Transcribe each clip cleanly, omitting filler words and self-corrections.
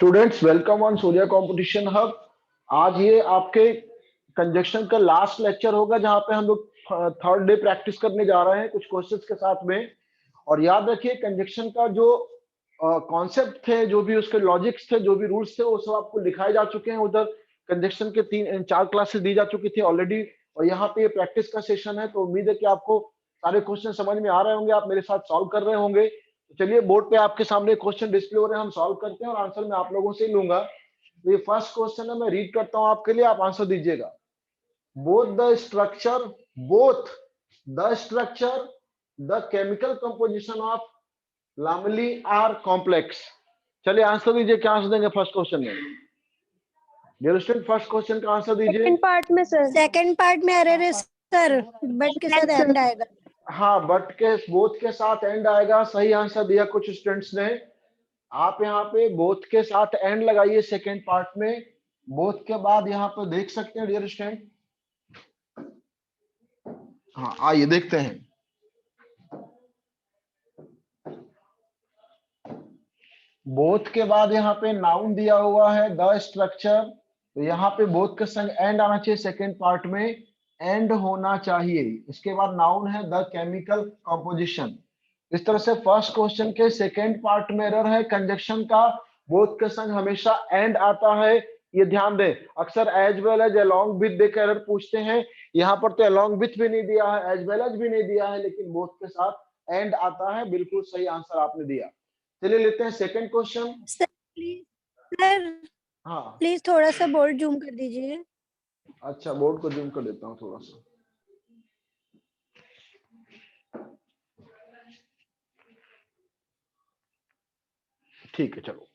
Students welcome on Surya competition hub. आज ये आपके कंजक्शन का लास्ट लेक्चर होगा जहां पे हम लोग थर्ड डे प्रैक्टिस करने जा रहे हैं कुछ क्वेश्चंस के साथ में। और याद रखिए कंजक्शन का जो कॉन्सेप्ट थे, जो भी उसके लॉजिक्स थे, जो भी रूल्स थे, वो सब आपको दिखाए जा चुके हैं। उधर कंजक्शन के 3-4 क्लासेस दी जा चुकी थी ऑलरेडी, और यहाँ पे ये प्रैक्टिस का सेशन है। तो उम्मीद है कि आपको सारे क्वेश्चन समझ में आ रहे होंगे, आप मेरे साथ सॉल्व कर रहे होंगे। तो चलिए, बोर्ड पे आपके सामने क्वेश्चन डिस्प्ले हो रहे हैं, हम सॉल्व करते हैं और आंसर मैं आप लोगों से ही लूंगा। तो ये फर्स्ट क्वेश्चन है, मैं रीड करता हूं आपके लिए, आप आंसर दीजिएगा। Both the structure the chemical composition of लामली आर कॉम्प्लेक्स। चलिए आंसर दीजिए, क्या आंसर देंगे फर्स्ट क्वेश्चन में? डियर स्टूडेंट, फर्स्ट क्वेश्चन का आंसर दीजिए। सेकंड पार्ट में सर, सेकंड पार्ट में एरर है सर, बट के साथ एंड आएगा। हाँ, बट के बोथ के साथ एंड आएगा, सही आंसर दिया कुछ स्टूडेंट्स ने। आप यहाँ पे बोथ के साथ एंड लगाइए सेकेंड पार्ट में। बोथ के बाद यहाँ पे देख सकते हैं डियर स्टूडेंट। हाँ, आइए देखते हैं। बोथ के बाद यहाँ पे नाउन दिया हुआ है द स्ट्रक्चर, तो यहाँ पे बोथ के संग एंड आना चाहिए, सेकेंड पार्ट में एंड होना चाहिए। इसके बाद नाउन है द केमिकल कंपोजिशन। इस तरह से फर्स्ट क्वेश्चन के सेकेंड पार्ट में एरर है कंजक्शन का, बोथ के संग हमेशा एंड आता है, ये ध्यान दें। अक्सर as well as along with देकर एरर पूछते हैं, यहाँ पर तो अलोंग विथ भी नहीं दिया है, एज वेल एज भी नहीं दिया है, लेकिन बोथ के साथ एंड आता है। बिल्कुल सही आंसर आपने दिया। चलिए लेते हैं सेकंड क्वेश्चन। सर हाँ प्लीज थोड़ा सा बोर्ड जूम कर दीजिए। अच्छा, बोर्ड को जूम कर देता हूँ थोड़ा सा। ठीक है, चलो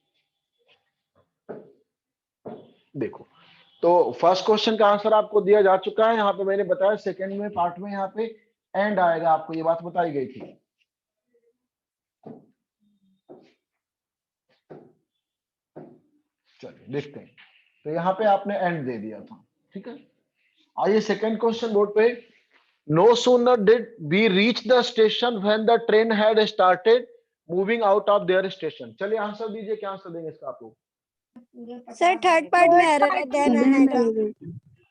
देखो। तो फर्स्ट क्वेश्चन का आंसर आपको दिया जा चुका है। यहाँ पे मैंने बताया सेकंड में पार्ट में यहाँ पे एंड आएगा, आपको ये बात बताई गई थी। चलिए देखते हैं। तो यहाँ पे आपने एंड दे दिया था, ठीक है। आइए सेकंड क्वेश्चन बोर्ड पे। No sooner did we reach the station when the train had started moving out of their station. चलिए आंसर दीजिए, क्या आंसर देंगे इसका आप लोग? सर थर्ड पार्ट में एरर है, देन आएगा।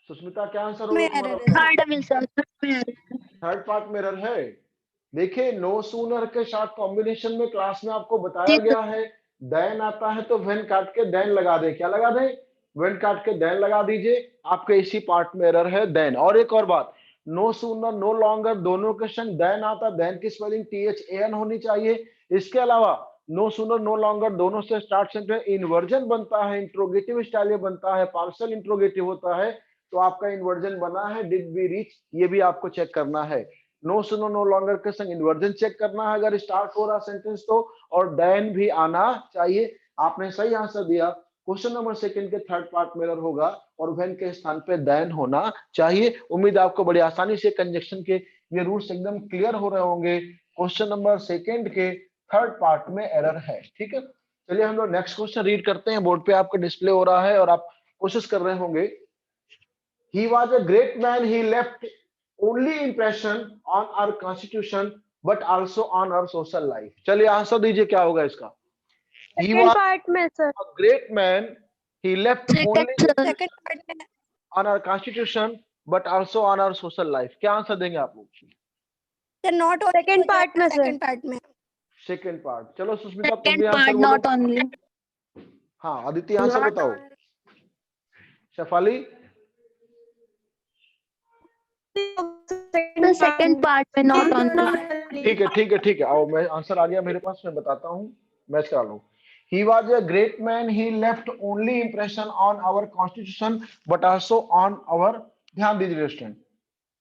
सुष्मिता, क्या आंसर होगा तुम्हारा? थर्ड पार्ट में एरर है। देखिए, नो सूनर के साथ कॉम्बिनेशन में क्लास में आपको बताया गया है देन आता है, तो व्हेन काट के देन लगा दे। क्या लगा दे? व्हेन काट के देन लगा दीजिए। आपके इसी पार्ट में एरर है देन। और एक और बात, नो सूनर नो लॉन्गर दोनों के संग देन आता, देन की स्पेलिंग THAN होनी चाहिए। इसके अलावा नो सूनर नो लॉन्गर दोनों से स्टार्ट सेंटेंस इन्वर्जन बनता है, इंट्रोगेटिव स्टाइल में बनता है, पार्शियल इंट्रोगेटिव होता है। तो आपका इन्वर्जन बना है डिड वी रीच, ये भी आपको चेक करना है। नो सूनर नो लॉन्गर के संग इन्वर्जन चेक करना है अगर स्टार्ट हो रहा सेंटेंस तो, और देन भी आना चाहिए। आपने सही आंसर दिया। क्वेश्चन नंबर सेकंड के थर्ड पार्ट में एरर होगा और व्हेन के स्थान पे देन होना चाहिए। उम्मीद आपको बड़ी आसानी से कंजक्शन के ये रूल्स एकदम क्लियर हो रहे होंगे। क्वेश्चन नंबर सेकंड के थर्ड पार्ट में एरर है, ठीक है। चलिए हम लोग नेक्स्ट क्वेश्चन रीड करते हैं। बोर्ड पे आपका डिस्प्ले हो रहा है और आप कोशिश कर रहे होंगे। He was a great man. He left only impression on our constitution but also on our social life. चलिए आंसर दीजिए, क्या होगा इसका? He was पार्ट में sir, a great man. He left only second part में on our constitution but also on our social life. क्या answer देंगे आप लोग? सर नॉट सेकंड पार्ट में, सेकंड पार्ट में, सेकंड पार्ट। चलो सुष्मिता, तुम भी आंसर बोलो। Not only. हाँ अदिति, आंसर बताओ। शेफाली, सेकंड पार्ट में नॉट ओनली। ठीक है ठीक है ठीक है, आओ मैं आंसर आ गया मेरे पास, मैं बताता हूँ, मैच करा लो। He was a great man. He left only impression on our constitution but also on our, ध्यान दीजिए स्टूडेंट,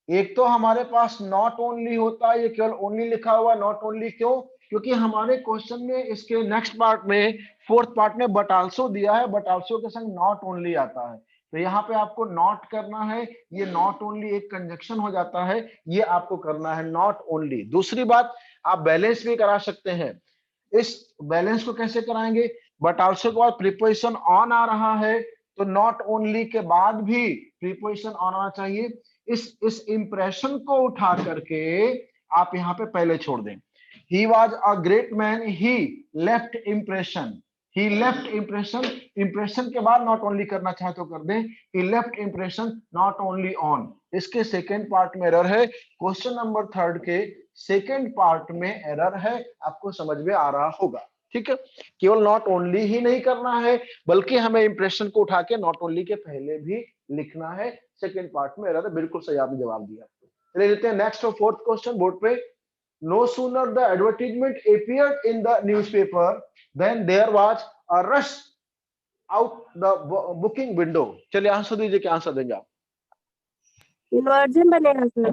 एक तो हमारे पास नॉट ओनली होता है, ये केवल ओनली लिखा हुआ। नॉट ओनली क्यों? क्योंकि हमारे क्वेश्चन में इसके नेक्स्ट पार्ट में फोर्थ पार्ट में बट आल्सो दिया है, बट आल्सो के संग नॉट ओनली आता है। तो यहाँ पे आपको नॉट करना है, ये नॉट ओनली एक कंजक्शन हो जाता है, ये आपको करना है नॉट ओनली। दूसरी बात, आप बैलेंस भी करा सकते हैं। इस बैलेंस को कैसे कराएंगे? बट आल्सो के बाद प्रीपोजिशन ऑन आ रहा है, तो नॉट ओनली के बाद भी प्रीपोजिशन ऑन आना चाहिए। इस इंप्रेशन को उठा करके आप यहाँ पे पहले छोड़ दें। He was a great man. He left impression. He left impression, impression के बाद नॉट ओनली करना चाहे तो कर दें, he left impression not only on. इसके सेकेंड पार्ट में एरर है। क्वेश्चन नंबर 3 के सेकेंड पार्ट में एरर है, आपको समझ में आ रहा होगा। ठीक है, केवल नॉट ओनली ही नहीं करना है, बल्कि हमें इंप्रेशन को उठा के नॉट ओनली के पहले भी लिखना है। सेकंड पार्ट में एरर है, बिल्कुल सही आपने जवाब दिया। चलिए लेते हैं नेक्स्ट और फोर्थ क्वेश्चन बोर्ड पे। No sooner the advertisement appeared in the newspaper then there was a rush out the booking window. चलिए आंसर दीजिए, क्या आंसर देंगे आप? इन्वर्जन बनेगा सर।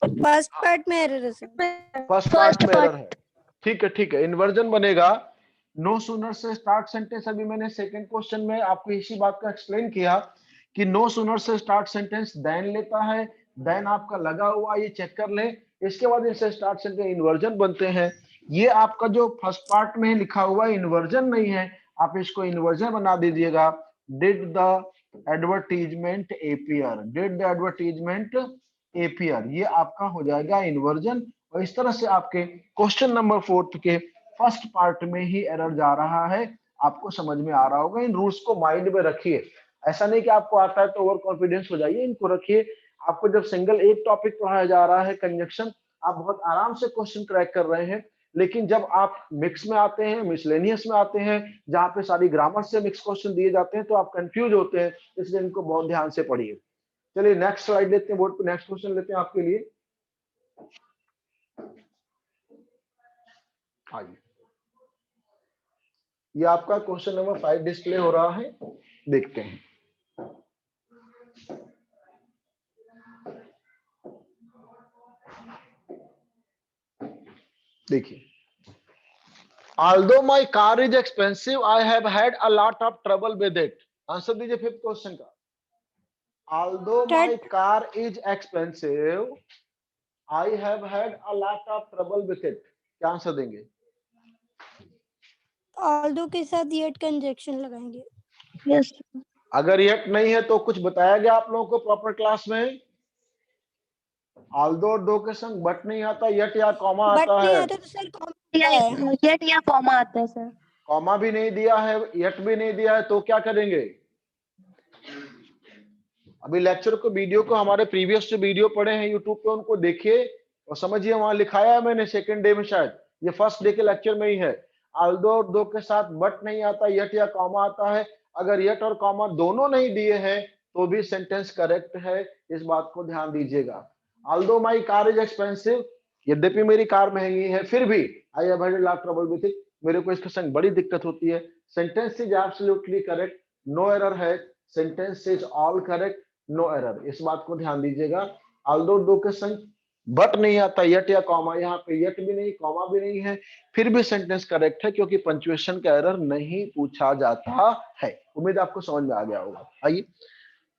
फर्स्ट पार्ट में एरर है सर। फर्स्ट पार्ट में एरर है, ठीक है ठीक है, इन्वर्जन बनेगा। नो सूनर से स्टार्ट सेंटेंस, अभी मैंने सेकंड क्वेश्चन में आपको इसी बात का एक्सप्लेन किया कि नो सूनर से स्टार्ट सेंटेंस देन लेता है, देन आपका लगा हुआ ये चेक कर ले, इसके बाद इनसे स्टार्ट सेंटेंस इन्वर्जन बनते हैं। ये आपका जो फर्स्ट पार्ट में लिखा हुआ इन्वर्जन नहीं है, आप इसको इन्वर्जन बना दीजिएगा। Did the advertisement appear, did the advertisement appear, ये आपका हो जाएगा इन्वर्जन। और इस तरह से आपके क्वेश्चन नंबर 4 के फर्स्ट पार्ट में ही एरर जा रहा है। आपको समझ में आ रहा होगा। इन रूल्स को माइंड में रखिए, ऐसा नहीं कि आपको आता है तो ओवर कॉन्फिडेंस हो जाइए, इनको रखिए। आपको जब सिंगल एक टॉपिक पढ़ाया जा रहा है कंजक्शन, आप बहुत आराम से क्वेश्चन क्रैक कर रहे हैं। लेकिन जब आप मिक्स में आते हैं, मिसलेनियस में आते हैं, जहां पे सारी ग्रामर से मिक्स क्वेश्चन दिए जाते हैं, तो आप कंफ्यूज होते हैं। इसलिए इनको बहुत ध्यान से पढ़िए। चलिए नेक्स्ट स्लाइड लेते हैं, बोर्ड पे नेक्स्ट क्वेश्चन लेते हैं आपके लिए। आइए, ये आपका क्वेश्चन नंबर 5 डिस्प्ले हो रहा है, देखते हैं। देखिए, although my car is expensive, I have had a lot of trouble with it. Answer दीजिए फिफ्थ क्वेश्चन का। Although my car is expensive, I have had a lot of trouble with it. क्या answer देंगे? Although के साथ yet conjunction लगाएंगे। Yes. अगर yet नहीं है तो कुछ बताया गया आप लोगों को प्रॉपर क्लास में? ऑल्दो और दो के संग बट नहीं आता, येट या कॉमा बट आता नहीं है। आता तो सर कॉमा है। येट या कॉमा आता है सर। कॉमा भी नहीं दिया है, येट भी नहीं दिया है, तो क्या करेंगे? अभी लेक्चर को, वीडियो को, हमारे प्रीवियस जो वीडियो पड़े हैं यूट्यूब पे, उनको देखिए और समझिए। वहां लिखाया है मैंने सेकंड डे में, शायद ये फर्स्ट डे के लेक्चर में ही है। ऑल्दो और दो के साथ बट नहीं आता, येट या कॉमा आता है। अगर येट और कॉमा दोनों नहीं दिए हैं तो भी सेंटेंस करेक्ट है, इस बात को ध्यान दीजिएगा। Although my car is expensive, यद्यपि मेरी कार महंगी है, फिर भी I have had a lot trouble with it, मेरे को इसके संग बड़ी दिक्कत होती है। Sentence is absolutely correct, no error है। Sentence is all correct, no error, इस बात को ध्यान दीजिएगा। ऑल्दो दो के संग बट नहीं आता, येट या कॉमा, यहाँ पे येट भी नहीं, कॉमा भी नहीं है, फिर भी सेंटेंस करेक्ट है, क्योंकि पंक्चुएशन का एरर नहीं पूछा जाता है। उम्मीद आपको समझ में आ गया होगा। आइए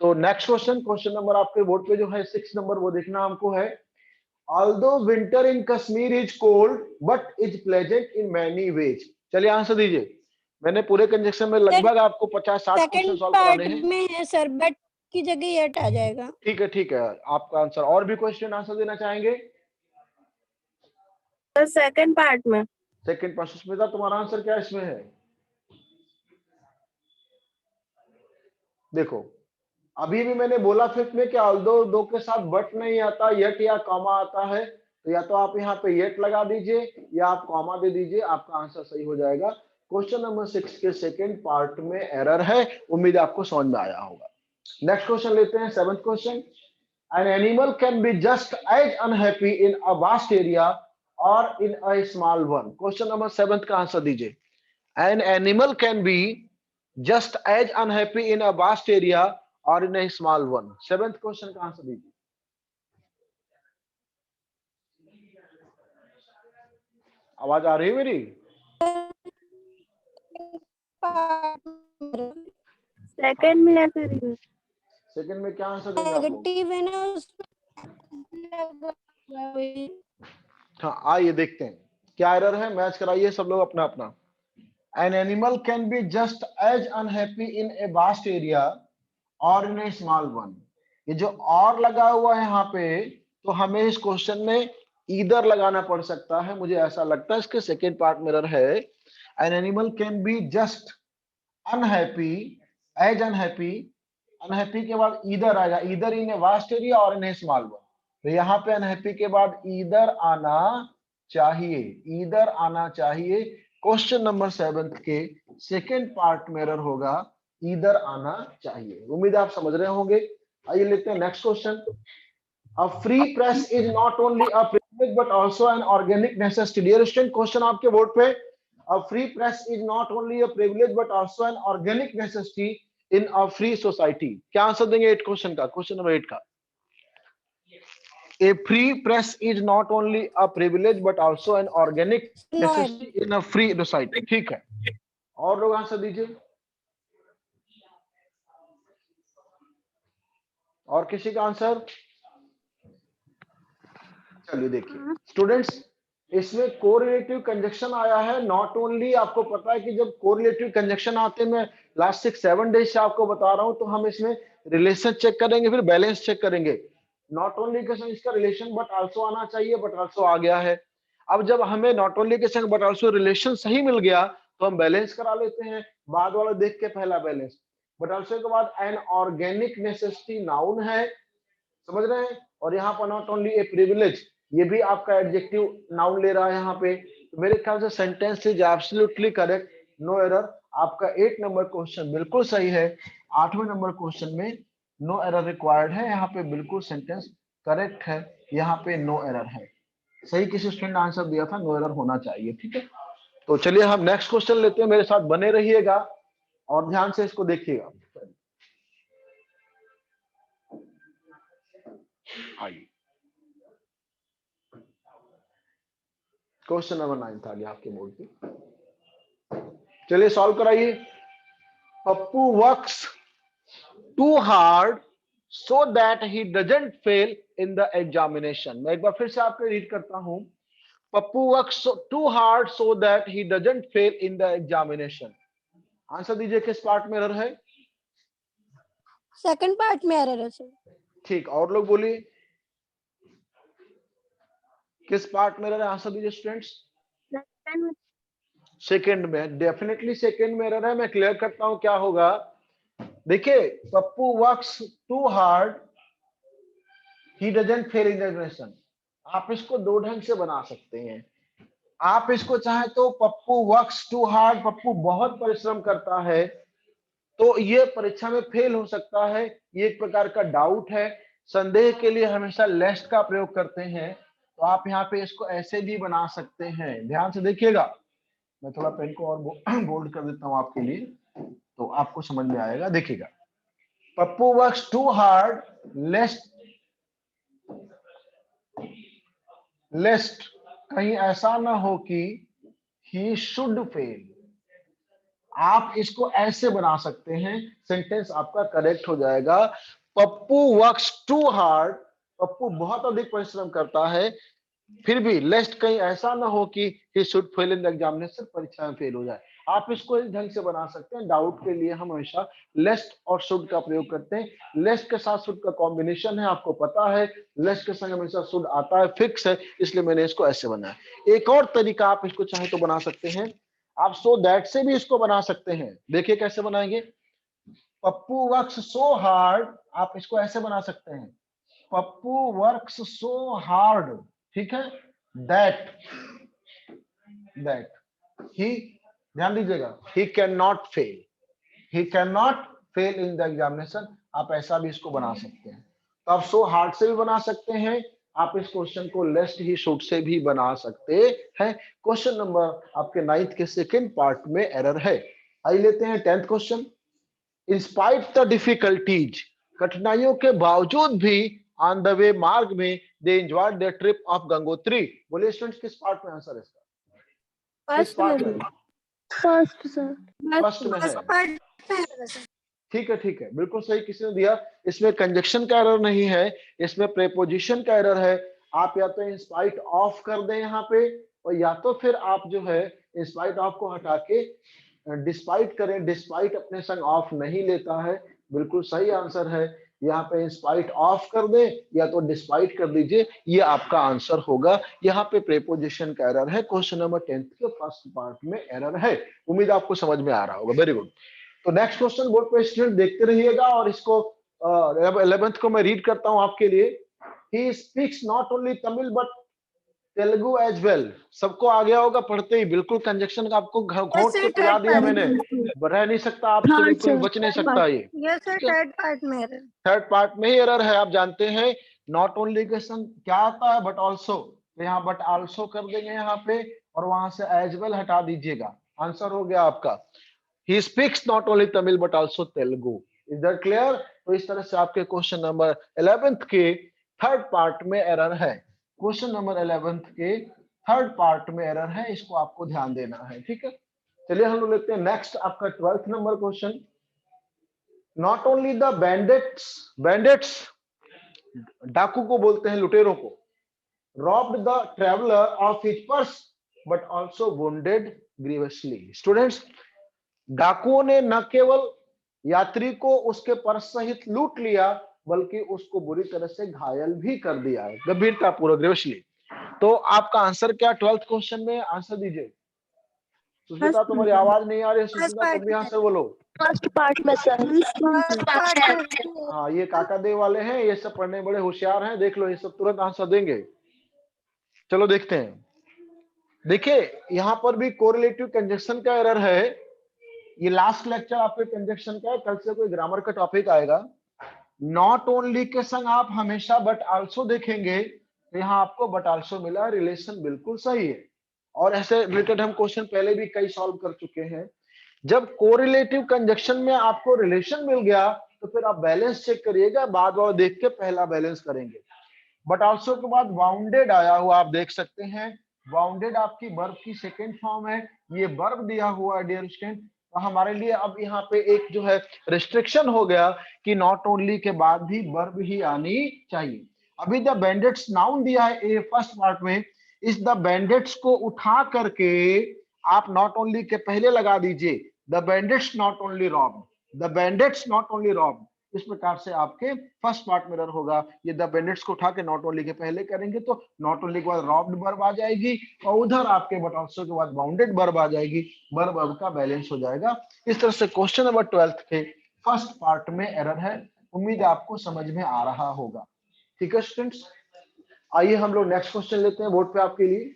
तो नेक्स्ट क्वेश्चन, क्वेश्चन नंबर आपके बोर्ड पे जो है 6 नंबर, वो देखना हमको है। Although winter in Kashmir is cold, but is pleasant in many ways. चलिए आंसर दीजिए। मैंने पूरे कंजक्शन में लगभग आपको 50-60 क्वेश्चन सॉल्व कराने हैं। सेकंड पार्ट में है सर, बट की जगह येट आ जाएगा। ठीक है ठीक है, आपका आंसर। और भी क्वेश्चन आंसर देना चाहेंगे? सेकंड पार्ट में। Second part. सुष्मिता, तुम्हारा आंसर क्या इसमें है? देखो, अभी भी मैंने बोला फिफ्थ में कि ऑल्दो दो के साथ बट नहीं आता, येट या कॉमा आता है, तो या तो आप यहाँ पे येट लगा दीजिए या आप कॉमा दे दीजिए, आपका आंसर सही हो जाएगा। क्वेश्चन नंबर 6 के सेकंड पार्ट में एरर है, उम्मीद आपको समझ में आया होगा। नेक्स्ट क्वेश्चन लेते हैं, 7th question. An animal can be just as unhappy in a vast area और in a small one. Question number 7 का आंसर दीजिए। An animal can be just as unhappy in a vast area और in a small one. 7th question का answer दीजिए। आवाज आ रही है मेरी? सेकंड में है सर। सेकंड में क्या आंसर देंगे आप लोग? नेगेटिव है ना उसमें। हाँ, आइए देखते हैं क्या एरर है, मैच कराइए सब लोग अपना अपना। An animal can be just as unhappy in a vast area और इन ए स्मॉल वन। ये जो और लगा हुआ है यहाँ पे, तो हमें इस क्वेश्चन में ईदर लगाना पड़ सकता है, मुझे ऐसा लगता है। इसके सेकेंड पार्ट में एरर है। An animal can be just unhappy, as unhappy, unhappy के बाद ईदर आएगा, either in a vast area और इन ए स्मॉल वन। तो यहाँ पे अनहैप्पी के बाद ईदर आना चाहिए, ईदर आना चाहिए। क्वेश्चन नंबर 7 के सेकेंड पार्ट में एरर होगा ईदर आना चाहिए। उम्मीद आप समझ रहे होंगे। आइए लेते हैं next question. A free press is not only a privilege but also an organic necessity. Dear student, question आपके बोर्ड पे, a free press is not only a privilege but also an organic necessity in a free society. क्या answer देंगे 8 question का, question number 8 का? A free press is not only a privilege but also an organic necessity in a free society. ठीक है, और लोग answer दीजिए। और किसी का आंसर? चलिए देखिए स्टूडेंट्स, इसमें कोरिलेटिव कंजक्शन आया है। नॉट ओनली, आपको पता है कि जब कोरिलेटिव कंजक्शन आते हैं, मैं लास्ट 6-7 डेज से आपको बता रहा हूं, तो हम इसमें रिलेशन चेक करेंगे, फिर बैलेंस चेक करेंगे। नॉट ओनली के संग इसका रिलेशन बट आल्सो आना चाहिए, बट आल्सो आ गया है। अब जब हमें नॉट ओनली के संग बट आल्सो रिलेशन सही मिल गया तो हम बैलेंस करा लेते हैं, बाद वाला देख के पहला बैलेंस। बट आल्सो के बाद एन ऑर्गेनिक नेसेसिटी नाउन है, समझ रहे हैं? और यहाँ पर नॉट ओनली ए प्रिविलेज, ये भी आपका एडजेक्टिव नाउन ले रहा है यहाँ पे। तो मेरे ख्याल से sentence is absolutely correct, no error. आपका 8 नंबर क्वेश्चन बिल्कुल सही है। 8वें नंबर क्वेश्चन में नो एरर रिक्वायर्ड है, यहाँ पे बिल्कुल सेंटेंस करेक्ट है, यहाँ पे नो एरर है। सही किसी स्टूडेंट ने आंसर दिया था, नो एरर होना चाहिए। ठीक है, तो चलिए हम नेक्स्ट क्वेश्चन लेते हैं। मेरे साथ बने रहिएगा और ध्यान से इसको देखिएगा। आइए क्वेश्चन नंबर 9 था आपके बोर्ड पे, चलिए सॉल्व कराइए। Pappu works too hard so that he doesn't fail in the examination. मैं एक बार फिर से आपको रीड करता हूं। Pappu works too hard so that he doesn't fail in the examination. Answer दीजिए, किस पार्ट में एरर है? सेकंड पार्ट में एरर है सर। ठीक, और लोग बोलिए किस पार्ट में एरर है? आंसर दीजिए स्टूडेंट्स। सेकंड में, डेफिनेटली सेकंड में एरर है। मैं क्लियर करता हूं क्या होगा। देखिए, Pappu works too hard, he doesn't fail in the examination. आप इसको दो ढंग से बना सकते हैं। आप इसको चाहे तो Pappu works too hard, Pappu बहुत परिश्रम करता है तो ये परीक्षा में फेल हो सकता है, ये एक प्रकार का डाउट है। संदेह के लिए हमेशा लेस्ट का प्रयोग करते हैं, तो आप यहाँ पे इसको ऐसे भी बना सकते हैं। ध्यान से देखिएगा, मैं थोड़ा पेन को और बोल्ड कर देता हूं आपके लिए, तो आपको समझ में आएगा। देखिएगा, Pappu works too hard lest, lest कहीं ऐसा ना हो कि ही शुड फेल। आप इसको ऐसे बना सकते हैं, सेंटेंस आपका करेक्ट हो जाएगा। Pappu works too hard, Pappu बहुत अधिक परिश्रम करता है, फिर भी लेस्ट कहीं ऐसा ना हो कि he should fail in the examination, परीक्षा में फेल हो जाए। आप इसको इस ढंग से बना सकते हैं। डाउट के लिए हम हमेशा लेस्ट और शुड का प्रयोग करते हैं। लेस्ट के साथ शुड का कॉम्बिनेशन है, आपको पता है। लेस्ट के संग हमेशा शुड आता है, फिक्स है, इसलिए मैंने इसको ऐसे बनाया। एक और तरीका आप इसको चाहे तो बना सकते हैं, आप सो दैट से भी इसको बना सकते हैं। देखिए कैसे बनाएंगे। पप्पू वर्क्स सो हार्ड, आप इसको ऐसे बना सकते हैं, पप्पू वर्क्स सो हार्ड, ठीक है, दैट ही, ध्यान दीजिएगा, he can not fail, he can not fail in the examination. आप ऐसा भी इसको बना सकते हैं। तो आप सो हार्ड से भी बना सकते हैं, आप इस क्वेश्चन को लेस्ट ही शुड से भी बना सकते हैं। क्वेश्चन नंबर आपके 9th के सेकेंड पार्ट में एरर है। आइए लेते हैं 10th question. In spite the difficulties, कठिनाइयों के बावजूद भी ऑन द वे, मार्ग में, they enjoyed their trip of Gangotri. बोलिए स्टूडेंट्स, किस पार्ट में आंसर है इसका? फर्स्ट में, फर्स्ट सर, फर्स्ट में है। ठीक है, ठीक है, बिल्कुल सही किसी ने दिया। इसमें कंजक्शन का एरर नहीं है, इसमें प्रेपोजिशन का एरर है। आप या तो इंस्पाइट ऑफ कर दें यहाँ पे, और या तो फिर आप जो है इंस्पाइट ऑफ को हटा के डिस्पाइट करें। डिस्पाइट अपने संग ऑफ नहीं लेता है, बिल्कुल सही आंसर है। यहाँ पे इंस्पाइट ऑफ कर दें या तो डिस्पाइट कर दीजिए, ये आपका आंसर होगा। यहाँ पे प्रेपोजिशन का एरर है। क्वेश्चन नंबर 10th के फर्स्ट पार्ट में एरर है। उम्मीद आपको समझ में आ रहा होगा। Very good. तो नेक्स्ट क्वेश्चन बोर्ड पे स्टूडेंट देखते रहिएगा और इसको 11th को मैं रीड करता हूं आपके लिए। He speaks not only Tamil but Telugu as well. सबको आ गया होगा पढ़ते ही, बिल्कुल कंजक्शन का आपको घोट के पिला दिया मैंने, रह नहीं सकता आपसे, हाँ बिल्कुल सर। बच नहीं सकता ये। यस सर, थर्ड पार्ट में error। थर्ड पार्ट में ही एरर है, आप जानते हैं। नॉट ओनली के संग क्या आता है, बट ऑल्सो, तो यहाँ बट ऑल्सो कर देंगे यहाँ पे, और वहां से एज वेल हटा दीजिएगा। आंसर हो गया आपका, ही speaks not only Tamil but also Telugu. Is that clear? तो इस तरह से आपके क्वेश्चन नंबर 11th के थर्ड पार्ट में एरर है। क्वेश्चन नंबर 11th के थर्ड पार्ट में एरर है, इसको आपको ध्यान देना है, ठीक है। चलिए हम लोग लेते हैं नेक्स्ट आपका 12th number question. Not only the bandits डाकू को बोलते हैं, लुटेरों को, robbed the traveler of his purse but also wounded grievously। Students, डाकुओं ने न केवल यात्री को उसके पर्स सहित लूट लिया बल्कि उसको बुरी तरह से घायल भी कर दिया है, गंभीरता पूर्वक, ग्रीवसली। तो आपका आंसर क्या 12th क्वेश्चन में, आंसर दीजिए। सुष्मिता तुम्हारी आवाज नहीं आ रही है, सुष्मिता तुम भी यहाँ से बोलो। फर्स्ट पार्ट में सर। हाँ, ये काका देव वाले हैं, ये सब पढ़ने बड़े होशियार हैं, देख लो ये सब तुरंत आंसर देंगे। चलो देखते हैं। देखिए यहां पर भी कोरिलेटिव कंजक्शन का एरर है। ये लास्ट लेक्चर आपके कंजक्शन का है, कल से कोई ग्रामर का टॉपिक आएगा। नॉट ओनली के संग आप हमेशा बट आल्सो देखेंगे, तो यहाँ आपको बट आल्सो मिला, रिलेशन बिल्कुल सही है। और ऐसे रिलेटेड हम क्वेश्चन पहले भी कई सॉल्व कर चुके हैं। जब कोरिलेटिव कंजक्शन में आपको रिलेशन मिल गया तो फिर आप बैलेंस चेक करिएगा, बाद वाला देख के पहला बैलेंस करेंगे। बट ऑल्सो के बाद बाउंडेड आया हुआ आप देख सकते हैं, बाउंडेड आपकी वर्ब की सेकेंड फॉर्म है, ये वर्ब दिया हुआ है डियर स्टूडेंट। तो हमारे लिए अब यहाँ पे एक जो है रिस्ट्रिक्शन हो गया कि नॉट ओनली के बाद भी वर्ब ही आनी चाहिए। अभी द बैंडेट्स नाउन दिया है ए फर्स्ट पार्ट में, इस द बैंडेट्स को उठा करके आप नॉट ओनली के पहले लगा दीजिए, the bandits not only rob, the bandits not only rob. इस प्रकार से आपके फर्स्ट पार्ट में एरर होगा। ये द बैंडेट्स को उठा के नॉट ओनली के पहले करेंगे तो नॉट ओनली के बाद रॉब्ड वर्ब आ जाएगी, और उधर आपके बट ऑल्सो के बाद बाउंडेड वर्ब आ जाएगी, वर्ब का बैलेंस हो जाएगा। इस तरह से क्वेश्चन नंबर 12th के फर्स्ट पार्ट में एरर है। उम्मीद है आपको समझ में आ रहा होगा, ठीक है स्टूडेंट्स। आइए हम लोग नेक्स्ट क्वेश्चन लेते हैं बोर्ड पे आपके लिए।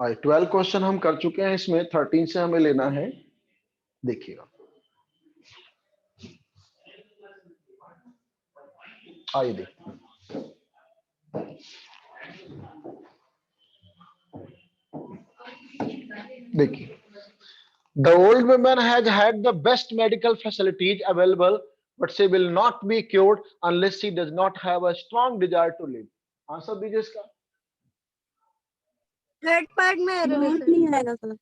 आइए 12 क्वेश्चन हम कर चुके हैं, इसमें 13 से हमें लेना है, देखिएगा। आइए देखिए, the old woman has had the best medical facilities available but she will not be cured unless she does not have a strong desire to live। Answer दीजिए इसका। थर्ड पार्ट में error है सर। नहीं आएगा sir.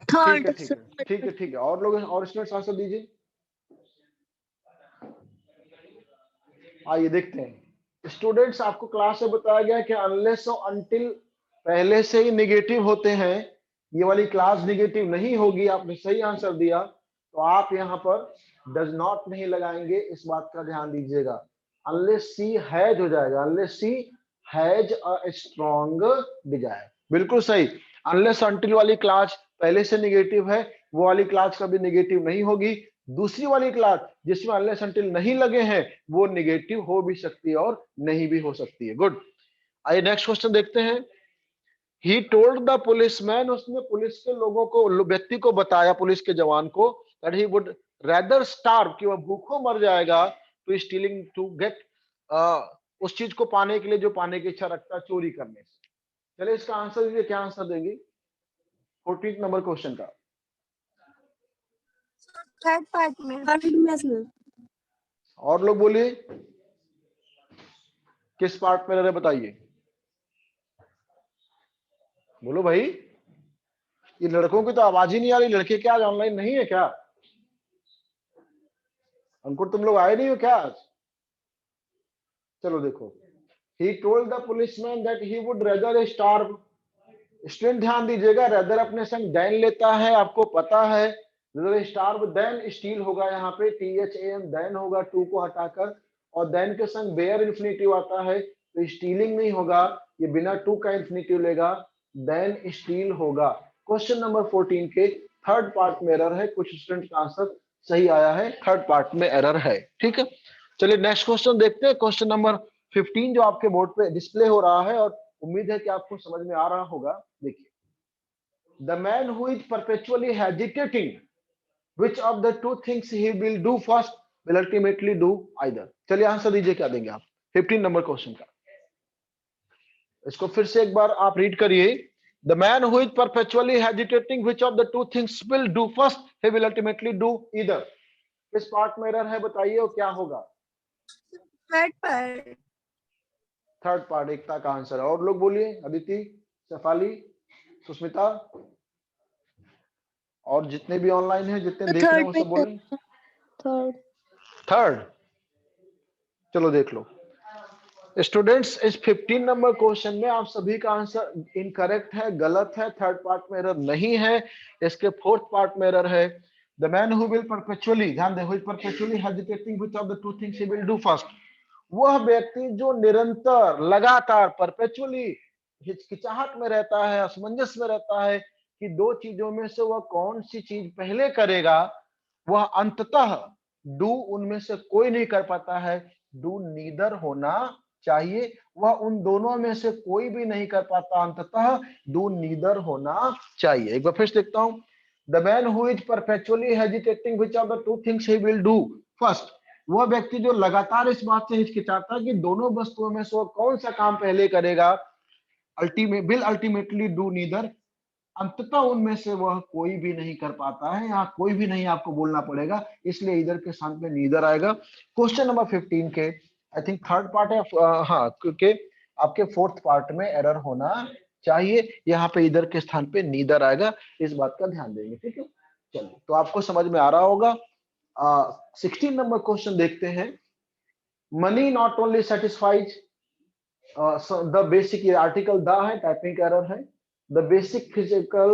Third ठीक है। और लोग और स्टूडेंट्स आंसर दीजिए। आइए देखते हैं। स्टूडेंट्स, आपको क्लास में बताया गया कि अनलेस और अनटिल पहले से ही निगेटिव होते हैं, ये वाली क्लास निगेटिव नहीं होगी। आपने सही आंसर दिया, तो आप यहाँ पर डज नॉट नहीं लगाएंगे, इस बात का ध्यान दीजिएगा। अनलेस सी हैज हो जाएगा, unless she has a strong desire, बिल्कुल सही। अनलेस अनटिल वाली क्लास पहले से निगेटिव है, वो वाली क्लास कभी निगेटिव नहीं होगी। दूसरी वाली क्लास जिसमें अनलेस अनटिल नहीं लगे हैं, वो निगेटिव हो भी सकती है और नहीं भी हो सकती है। गुड। आइए नेक्स्ट क्वेश्चन देखते हैं। ही टोल्ड द पुलिसमैन, उसने पुलिस के लोगों को, व्यक्ति को बताया, पुलिस के जवान को, that he would rather starve, कि वह भूखों मर जाएगा, टू स्टीलिंग, टू गेट, उस चीज को पाने के लिए जो पाने की इच्छा रखता है, चोरी करने से। चलिए इसका आंसर दीजिए, क्या आंसर देंगे 14th नंबर क्वेश्चन का। थर्ड पार्ट में। और लोग बोलिए किस पार्ट में रहे, बताइए, बोलो भाई। ये लड़कों की तो आवाज ही नहीं आ रही। लड़के क्या आज ऑनलाइन नहीं है क्या? अंकुर तुम लोग आए नहीं हो क्या आज? चलो देखो, he told the policeman that he would rather starve, student ध्यान दीजिएगा, रेदर अपने संग देन लेता है, आपको पता है स्टार देन स्टील होगा, यहाँ पे THAN देन होगा टू को हटाकर, और देन के संग बेयर इन्फिनिटिव आता है, तो स्टीलिंग नहीं होगा, ये बिना टू का इन्फिनिटिव लेगा, देन स्टील होगा। क्वेश्चन नंबर 14 के थर्ड पार्ट में एरर है, कुछ स्टूडेंट का आंसर सही आया है, थर्ड पार्ट में एरर है। ठीक है, चलिए नेक्स्ट क्वेश्चन देखते हैं। क्वेश्चन नंबर 15 जो आपके बोर्ड पे डिस्प्ले हो रहा है, और उम्मीद है कि आपको समझ में आ रहा होगा। देखिए, the man who is perpetually hesitating which of the two things he will do first will ultimately do either। चलिए आंसर दीजिए, क्या देंगे आप 15 नंबर क्वेश्चन का। इसको फिर से एक बार आप रीड करिए। The man who is perpetually hesitating which of the two things will do first he will ultimately do either। किस पार्ट में एरर है बताइए, और क्या होगा? Third part. थर्ड पार्ट एकता का आंसर है। और लोग बोलिए, अदिति, शेफाली, सुष्मिता, और जितने भी ऑनलाइन हैं, जितने देख रहे हैं वो सब बोले थर्ड। थर्ड। चलो देख लो स्टूडेंट्स, इस 15 नंबर क्वेश्चन में आप सभी का आंसर इनकरेक्ट है, गलत है। थर्ड पार्ट में एरर नहीं है, इसके फोर्थ पार्ट में एरर है। The man who will perpetually, ध्यान दे, who is perpetually hesitating which of the two things he will do first. वह व्यक्ति जो निरंतर, लगातार, परपेचुअली हिचकिचाहट में रहता है, असमंजस में रहता है कि दो चीजों में से वह कौन सी चीज पहले करेगा, वह अंततः डू उनमें से कोई नहीं कर पाता है। डू नीदर होना चाहिए, वह उन दोनों में से कोई भी नहीं कर पाता, अंततः डू नीदर होना चाहिए। एक बार फिर से देखता हूं। The man who is perpetually hesitating which of the two things he will do first, वह व्यक्ति जो लगातार इस बात से हिचकिचाता है कि दोनों वस्तुओं में से वह कौन सा काम पहले करेगा, अल्टीमेटली डू नीदर, अंततः उनमें से वह कोई भी नहीं कर पाता है। यहाँ कोई भी नहीं आपको बोलना पड़ेगा, इसलिए इधर के स्थान पे नीदर आएगा। क्वेश्चन नंबर 15 के आई थिंक थर्ड पार्ट है, हाँ, क्योंकि आपके फोर्थ पार्ट में एरर होना चाहिए, यहाँ पे इधर के स्थान पे नीदर आएगा, इस बात का ध्यान देंगे। ठीक है, चलिए, तो आपको समझ में आ रहा होगा। 16 नंबर क्वेश्चन देखते हैं। Money not only satisfies the basic, ये आर्टिकल द है, टाइपिंग एरर है, the basic physical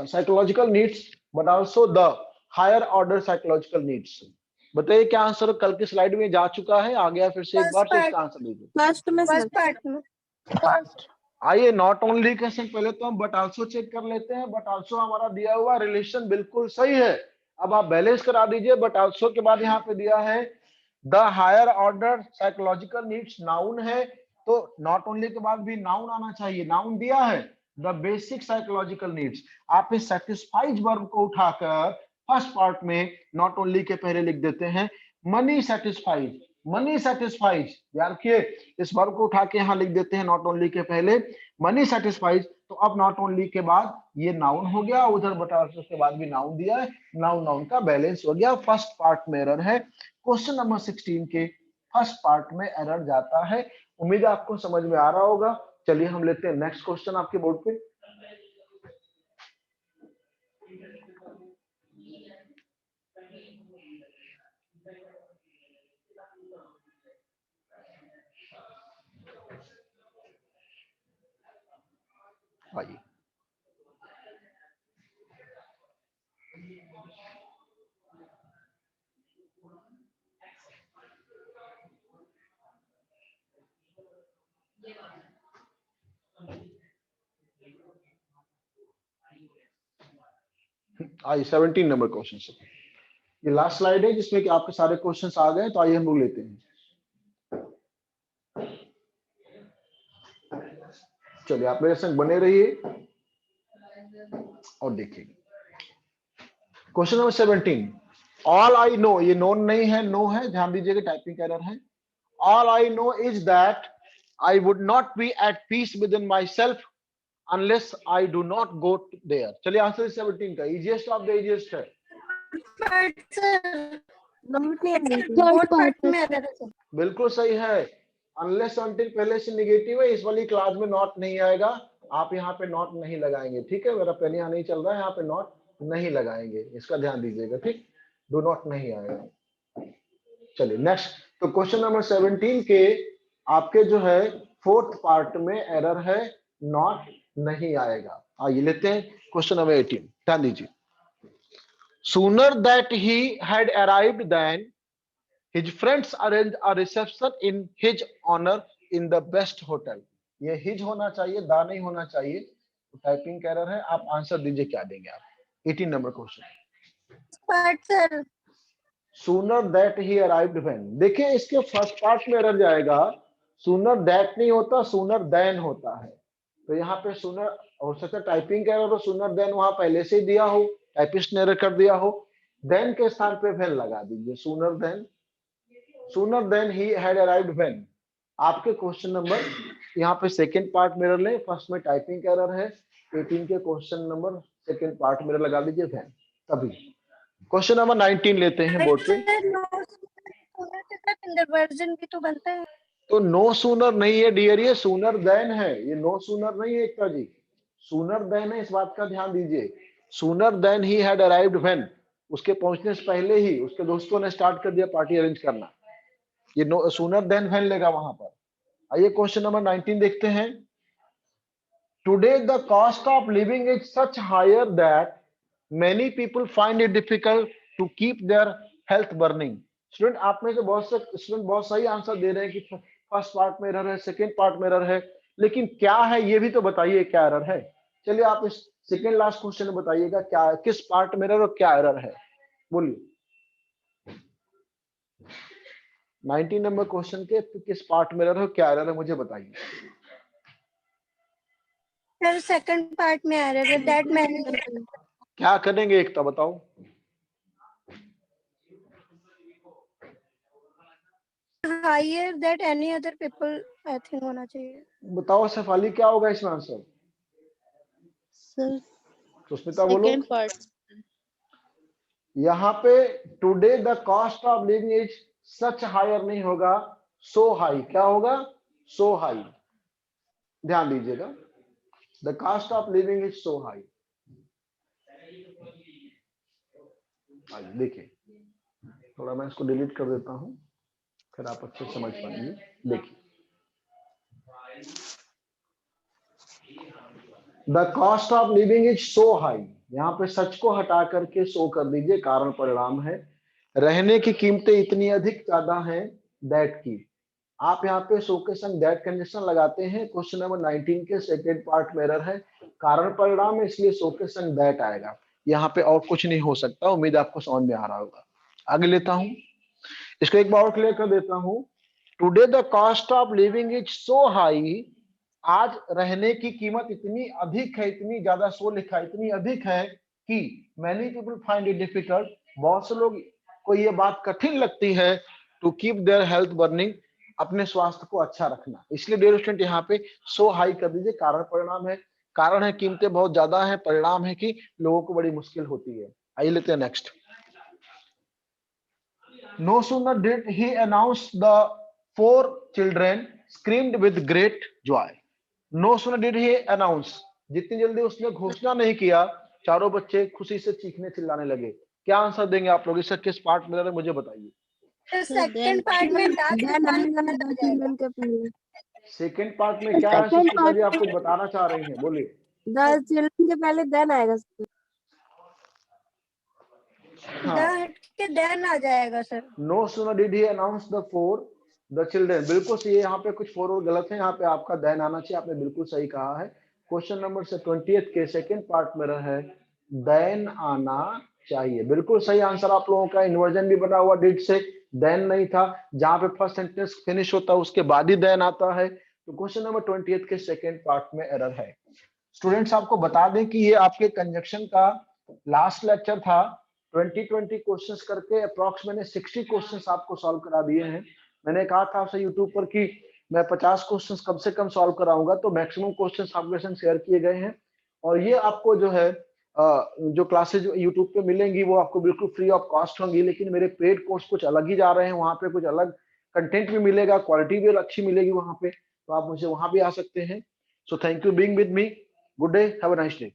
psychological needs but also the higher order psychological needs। बताइए क्या आंसर कल की स्लाइड में जा चुका है, आ गया फिर से एक बार, तो इसका आंसर दीजिए। फर्स्ट पार्ट में। फर्स्ट। आइए, नॉट ओनली के संग पहले तो हम बट आल्सो चेक कर लेते हैं। बट आल्सो हमारा दिया हुआ रिलेशन बिल्कुल सही है, अब आप बैलेंस करा दीजिए। बट आल्सो के बाद यहाँ पे दिया है the higher order psychological needs, noun है, तो नॉट ओनली के बाद भी नाउन आना चाहिए, नाउन दिया है द बेसिक साइकोलॉजिकल नीड्स। आप इस सेटिस्फाइज वर्ब को उठाकर फर्स्ट पार्ट में नॉट ओनली के पहले लिख देते हैं मनी सेटिस्फाइज। मनी सेटिस्फाइज, याद रखिए, इस वर्ब को उठा के यहाँ लिख देते हैं नॉट ओनली के पहले मनी सेटिस्फाइज। तो अब नॉट ओनली के बाद ये नाउन हो गया, उधर बटा के बाद भी नाउन दिया है, नाउन नाउन का बैलेंस हो गया। फर्स्ट पार्ट में एरर है। क्वेश्चन नंबर 16 के फर्स्ट पार्ट में एरर जाता है। उम्मीद है आपको समझ में आ रहा होगा। चलिए हम लेते हैं नेक्स्ट क्वेश्चन आपके बोर्ड पे। आइए, आइए 17 नंबर क्वेश्चन से, ये लास्ट स्लाइड है जिसमें कि आपके सारे क्वेश्चंस आ गए, तो आइए हम लोग लेते हैं। चलिए आप मेरे संग बने रहिए और देखिए question number 17। All I know, ये नोन नहीं है, नो है, ध्यान दीजिएगा, टाइपिंग एरर है। All I know is that I would not be at peace within myself unless I do not go there। चलिए आंसर 17 का easiest of the easiest है। बिल्कुल सही है, अनलेस अनटिल पहले से निगेटिव है, इस वाली क्लास में नॉट नहीं आएगा, आप यहाँ पे नॉट नहीं लगाएंगे। ठीक है, मेरा पेन यहाँ नहीं चल रहा है, यहाँ पे नॉट नहीं लगाएंगे, इसका ध्यान दीजिएगा। ठीक, डू नॉट नहीं आएगा। चलिए नेक्स्ट, तो क्वेश्चन नंबर 17 के आपके जो है फोर्थ पार्ट में एरर है। नॉट नहीं आएगा। आइए लेते हैं क्वेश्चन नंबर 18, ध्यान दीजिए। Sooner that he had arrived then his friends arrange a reception in his honour in the best hotel. ये हिज होना चाहिए, दा नहीं होना चाहिए, तो टाइपिंग एरर है। आप आंसर दीजिए, क्या देंगे आप? 18 number question. Part sir, sooner that he arrived when. देखिए इसके फर्स्ट पार्ट में एरर जाएगा, सूनर दैट नहीं होता, सूनर देन होता है। तो यहाँ पे सूनर हो सकता है टाइपिंग एरर हो, सूनर देन वहां पहले से ही दिया हो, टाइपिस्ट ने एरर कर दिया हो, देन के स्थान पे व्हेन लगा दीजिए, sooner then. Sooner then he had arrived when. आपके क्वेश्चन नंबर यहाँ पे सेकंड पार्ट में एरर ले, फर्स्ट में टाइपिंग एरर है। 18 के क्वेश्चन नंबर सेकंड पार्ट में लगा दीजिए व्हेन, तभी। क्वेश्चन नंबर 19 लेते हैं बोर्ड पे। वर्जन भी तो बनता है। तो नो सूनर नहीं है डियर, ये सूनर देन है, ये नो सूनर नहीं है एकता जी, सूनर देन है, इस बात का ध्यान दीजिए। Sooner then he had arrived when, उसके पहुंचने से पहले ही उसके दोस्तों ने स्टार्ट कर दिया पार्टी अरेंज करना, ये नो सूनर देन व्हेन लेगा वहां पर। आइए क्वेश्चन नंबर 19 देखते हैं। Today the cost of living is such higher that many people find it difficult to keep their health burning। Student आप में से बहुत से स्टूडेंट बहुत सही आंसर दे रहे हैं कि फर्स्ट पार्ट में एरर है, सेकंड पार्ट में एरर है, लेकिन क्या है ये भी तो बताइए, क्या एरर है? चलिए आप इस सेकंड लास्ट क्वेश्चन में बताइएगा क्या, किस पार्ट में एरर और क्या एरर है, बोलिए। 19 नंबर क्वेश्चन के किस पार्ट में एरर है, क्या एरर है, मुझे बताइए। सर सेकंड पार्ट में एरर है, दैट मैनी क्या करेंगे एकता बताओ। Higher that any other people, I think होना चाहिए। बताओ शेफाली क्या होगा इसमें आंसर? सर सुष्मिता बोलो। Second part. यहाँ पे today the cost of living is such higher नहीं होगा, सो हाई। क्या होगा? So high. ध्यान दीजिएगा, the cost of living is so high. देखिए थोड़ा मैं इसको डिलीट कर देता हूं, फिर आप अच्छे से समझ पाएंगे। देखिए the cost of living is so high, यहाँ पे सच को हटा करके सो कर दीजिए, कारण परिणाम है। रहने की कीमतें इतनी अधिक ज्यादा हैं दैट की, आप यहाँ पे सो के संग दैट कंडीशन लगाते हैं। क्वेश्चन नंबर 19 के सेकंड पार्ट में एरर है, कारण परिणाम है, इसलिए सो के संग दैट आएगा, यहाँ पे और कुछ नहीं हो सकता। उम्मीद आपको समझ में आ रहा होगा। आगे लेता हूं, इसको एक बार और क्लियर कर देता हूं। Today the cost of living is so high, आज रहने की कीमत इतनी अधिक है, इतनी ज्यादा, सो लिखा इतनी अधिक है कि many people find it difficult, बहुत से लोग को ये बात कठिन लगती है, to keep their health burning, अपने स्वास्थ्य को अच्छा रखना। इसलिए डियर स्टूडेंट यहाँ पे सो हाई कर दीजिए, कारण परिणाम है। कारण है कीमतें बहुत ज्यादा है, परिणाम है कि लोगों को बड़ी मुश्किल होती है। आइए लेते हैं next. No sooner did he announce the 4 children screamed with great joy। No sooner did he announce, जितनी जल्दी उसने घोषणा नहीं किया, चारों बच्चे खुशी से चीखने चिल्लाने लगे। क्या आंसर देंगे आप लोग? इसका किस पार्ट में है मुझे बताइए। सेकंड पार्ट में सेकंड पार्ट में क्या है सुष्मिता जी, आप कुछ बताना चाह रही हैं, बोलिए। द चिल्ड्रन के पहले देन आएगा सर। देन आ जाएगा sir. No sooner did he announce the 4 the children, बिल्कुल सही है। यहाँ पे कुछ 4 और गलत है, यहाँ पे आपका देन आना चाहिए, आपने बिल्कुल सही कहा है। क्वेश्चन नंबर 20 के सेकंड पार्ट में है देन आना चाहिए, बिल्कुल सही आंसर आप लोगों का। इन्वर्जन भी बना हुआ डिड से, देन नहीं था, जहां पे फर्स्ट सेंटेंस फिनिश होता है उसके बाद ही देन आता है। तो क्वेश्चन नंबर 20 के सेकंड पार्ट में एरर है। स्टूडेंट्स आपको बता दें कि ये आपके कंजक्शन का लास्ट लेक्चर था। 20 क्वेश्चंस करके अप्रॉक्स मैंने 60 क्वेश्चंस आपको सॉल्व करा दिए हैं। मैंने कहा था आपसे यूट्यूब पर कि मैं 50 क्वेश्चंस कम से कम सॉल्व कराऊंगा, तो मैक्सिमम क्वेश्चंस आपके संग शेयर किए गए हैं। और ये आपको जो है जो क्लासेज यूट्यूब पे मिलेंगी वो आपको बिल्कुल फ्री ऑफ कॉस्ट होंगी, लेकिन मेरे पेड कोर्स कुछ अलग ही जा रहे हैं, वहां पे कुछ अलग कंटेंट भी मिलेगा, क्वालिटी भी अच्छी मिलेगी वहां पे, तो आप मुझे वहां भी आ सकते हैं। So thank you being with me, good day, have a nice day.